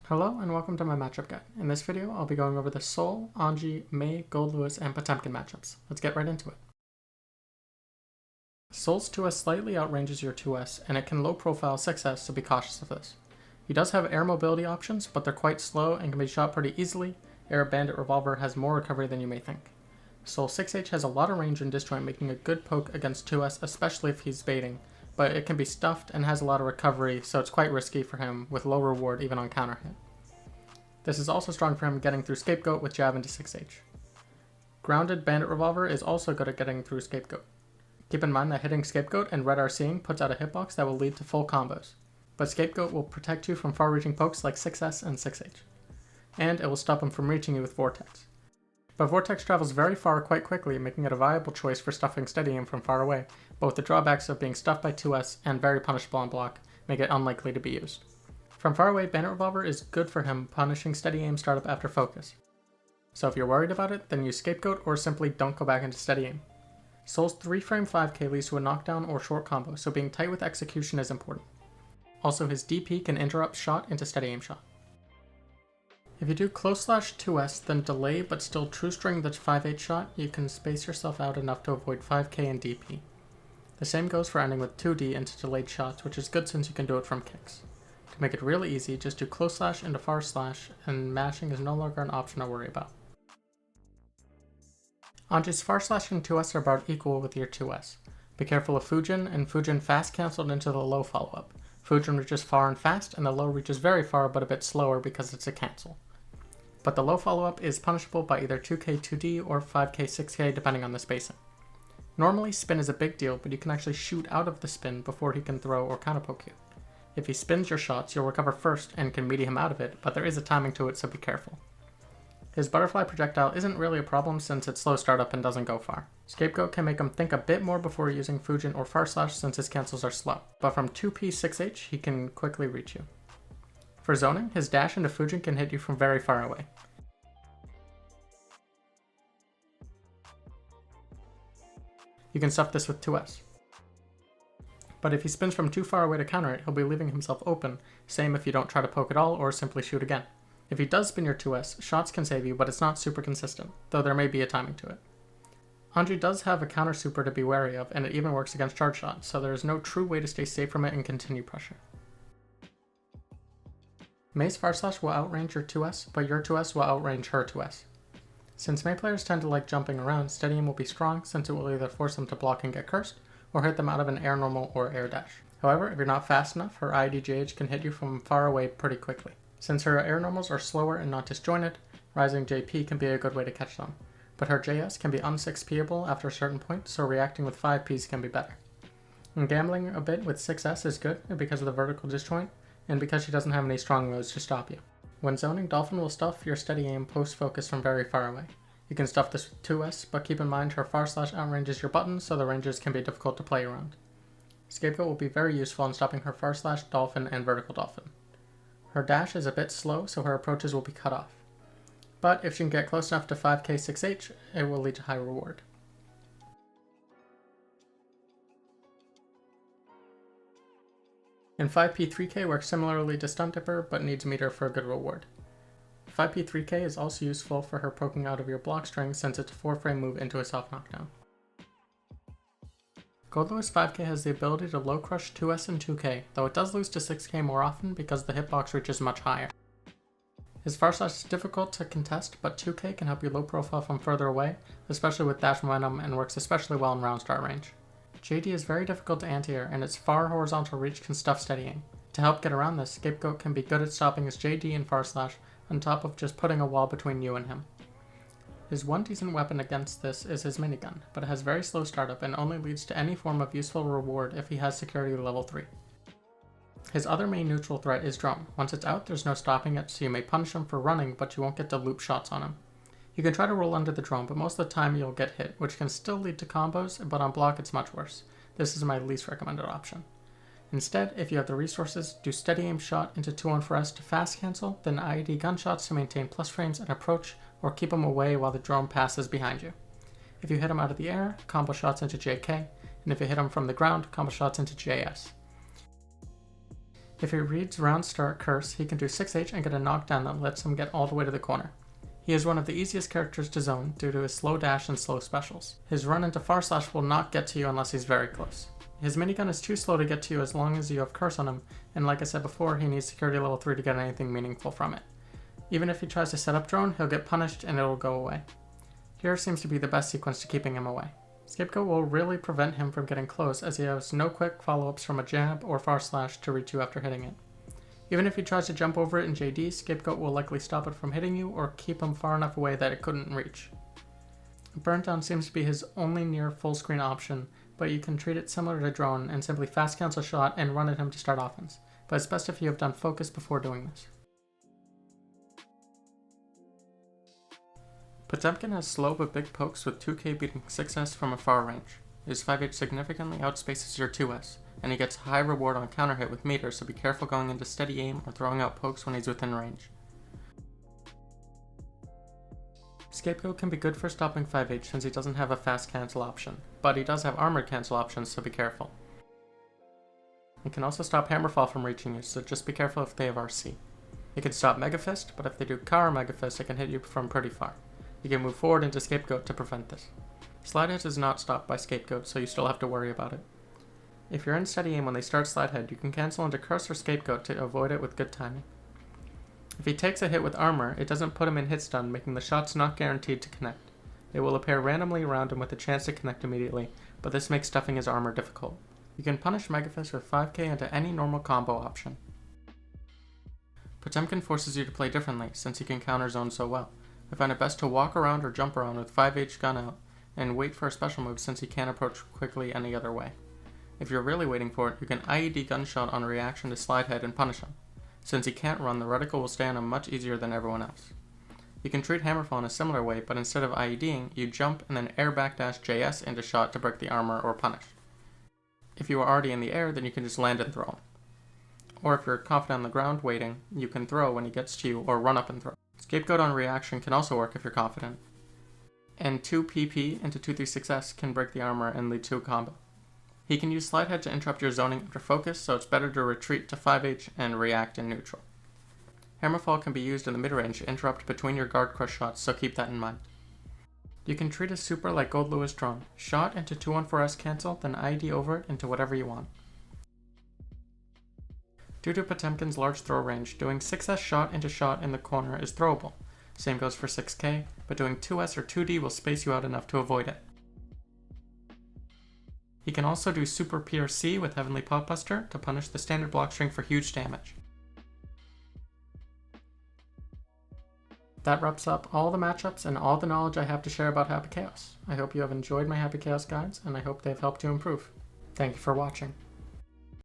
Hello and welcome to my matchup guide. In this video, I'll be going over the Seoul, Anji, May, Goldlewis, and Potemkin matchups. Let's get right into it. Seoul's 2S slightly outranges your 2S, and it can low profile 6S, so be cautious of this. He does have air mobility options, but they're quite slow and can be shot pretty easily. Air Bandit Revolver has more recovery than you may think. Seoul 6H has a lot of range and disjoint, making a good poke against 2S, especially if he's baiting, but it can be stuffed and has a lot of recovery, so it's quite risky for him with low reward even on counter hit. This is also strong for him getting through Scapegoat with jab into 6H. Grounded Bandit Revolver is also good at getting through Scapegoat. Keep in mind that hitting Scapegoat and red RCing puts out a hitbox that will lead to full combos, but Scapegoat will protect you from far-reaching pokes like 6S and 6H, and it will stop him from reaching you with Vortex. But Vortex travels very far quite quickly, making it a viable choice for stuffing steady aim from far away. Both the drawbacks of being stuffed by 2S and very punishable on block make it unlikely to be used. From far away, Bandit Revolver is good for him punishing steady aim startup after focus. So if you're worried about it, then use Scapegoat or simply don't go back into steady aim. Seoul's 3-frame 5k leads to a knockdown or short combo, so being tight with execution is important. Also, his DP can interrupt shot into steady aim shot. If you do close slash 2S, then delay but still true string the 5H shot, you can space yourself out enough to avoid 5k and DP. The same goes for ending with 2D into delayed shots, which is good since you can do it from kicks. To make it really easy, just do close slash into far slash, and mashing is no longer an option to worry about. Anji's far slash and 2S are about equal with your 2S. Be careful of Fujin, and Fujin fast cancelled into the low follow-up. Fujin reaches far and fast, and the low reaches very far but a bit slower because it's a cancel. But the low follow-up is punishable by either 2k 2D or 5k 6k depending on the spacing. Normally spin is a big deal, but you can actually shoot out of the spin before he can throw or counterpoke you. If he spins your shots, you'll recover first and can melee him out of it, but there is a timing to it, so be careful. His butterfly projectile isn't really a problem since it's slow startup and doesn't go far. Scapegoat can make him think a bit more before using Fujin or far slash since his cancels are slow, but from 2p 6H he can quickly reach you. For zoning, his dash into Fujin can hit you from very far away. You can stuff this with 2S. But if he spins from too far away to counter it, he'll be leaving himself open, same if you don't try to poke at all or simply shoot again. If he does spin your 2S, shots can save you, but it's not super consistent, though there may be a timing to it. Anji does have a counter super to be wary of, and it even works against charge shots, so there is no true way to stay safe from it and continue pressure. May's far slash will outrange your 2S, but your 2S will outrange her 2S. Since May players tend to like jumping around, steady aim will be strong since it will either force them to block and get cursed, or hit them out of an air normal or air dash. However, if you're not fast enough, her IDJH can hit you from far away pretty quickly. Since her air normals are slower and not disjointed, rising JP can be a good way to catch them, but her JS can be un-6Pable after a certain point, so reacting with 5Ps can be better. And gambling a bit with 6S is good because of the vertical disjoint, and because she doesn't have any strong modes to stop you. When zoning, Dolphin will stuff your steady aim post-focus from very far away. You can stuff this with 2S, but keep in mind her far slash outranges your buttons, so the ranges can be difficult to play around. Scapegoat will be very useful in stopping her far slash, Dolphin, and vertical Dolphin. Her dash is a bit slow, so her approaches will be cut off. But if she can get close enough to 5k 6H, it will lead to high reward. And 5p 3k works similarly to Stunt Dipper, but needs meter for a good reward. 5p 3k is also useful for her poking out of your block string since it's a 4-frame move into a soft knockdown. Goldlewis 5k has the ability to low crush 2S and 2k, though it does lose to 6k more often because the hitbox reaches much higher. His far slash is difficult to contest, but 2k can help you low profile from further away, especially with dash momentum, and works especially well in round start range. JD is very difficult to anti-air, and its far horizontal reach can stuff steady aim. To help get around this, Scapegoat can be good at stopping his JD and far slash, on top of just putting a wall between you and him. His one decent weapon against this is his minigun, but it has very slow startup and only leads to any form of useful reward if he has security level 3. His other main neutral threat is drone. Once it's out, there's no stopping it, so you may punish him for running, but you won't get to loop shots on him. You can try to roll under the drone, but most of the time you'll get hit, which can still lead to combos, but on block it's much worse. This is my least recommended option. Instead, if you have the resources, do steady aim shot into 2-1-4S to fast cancel, then IED gunshots to maintain plus frames and approach, or keep him away while the drone passes behind you. If you hit him out of the air, combo shots into JK, and if you hit him from the ground, combo shots into JS. If he reads round start curse, he can do 6H and get a knockdown that lets him get all the way to the corner. He is one of the easiest characters to zone due to his slow dash and slow specials. His run into far slash will not get to you unless he's very close. His minigun is too slow to get to you as long as you have curse on him, and like I said before, he needs security level 3 to get anything meaningful from it. Even if he tries to set up drone, he'll get punished and it'll go away. Here seems to be the best sequence to keeping him away. Scapegoat will really prevent him from getting close as he has no quick follow-ups from a jab or far slash to reach you after hitting it. Even if he tries to jump over it in JD, Scapegoat will likely stop it from hitting you or keep him far enough away that it couldn't reach. Burnt Down seems to be his only near full screen option, but you can treat it similar to drone and simply fast cancel shot and run at him to start offense, but it's best if you have done focus before doing this. Potemkin has slow but big pokes with 2k beating 6s from a far range. His 5h significantly outspaces your 2s, and he gets high reward on counter hit with meters, so be careful going into steady aim or throwing out pokes when he's within range. Scapegoat can be good for stopping 5h since he doesn't have a fast cancel option, but he does have armored cancel options, so be careful. He can also stop Hammerfall from reaching you, so just be careful if they have RC. He can stop Mega Fist, but if they do Kara Mega Fist, it can hit you from pretty far. You can move forward into Scapegoat to prevent this. Slide Hit is not stopped by Scapegoat, so you still have to worry about it. If you're in steady aim when they start Slide Head, you can cancel into Curse or Scapegoat to avoid it with good timing. If he takes a hit with armor, it doesn't put him in hit stun, making the shots not guaranteed to connect. It will appear randomly around him with a chance to connect immediately, but this makes stuffing his armor difficult. You can punish Megafist with 5k into any normal combo option. Potemkin forces you to play differently, since he can counter zone so well. I find it best to walk around or jump around with 5h gun out, and wait for a special move since he can't approach quickly any other way. If you're really waiting for it, you can IED gunshot on reaction to Slide Head and punish him. Since he can't run, the reticle will stay on him much easier than everyone else. You can treat Hammerfall in a similar way, but instead of IEDing, you jump and then air backdash JS into shot to break the armor or punish. If you are already in the air, then you can just land and throw him. Or if you're confident on the ground waiting, you can throw when he gets to you or run up and throw. Scapegoat on reaction can also work if you're confident. And 2 PP into 236S can break the armor and lead to a combo. He can use Slide Head to interrupt your zoning after focus, so it's better to retreat to 5H and react in neutral. Hammerfall can be used in the mid-range to interrupt between your guard crush shots, so keep that in mind. You can treat a super like Goldlewis drone. Shot into 214S cancel, then IED over it into whatever you want. Due to Potemkin's large throw range, doing 6S shot into shot in the corner is throwable. Same goes for 6k, but doing 2S or 2D will space you out enough to avoid it. He can also do Super PRC with Heavenly Potbuster to punish the standard block string for huge damage. That wraps up all the matchups and all the knowledge I have to share about Happy Chaos. I hope you have enjoyed my Happy Chaos guides, and I hope they've helped you improve. Thank you for watching.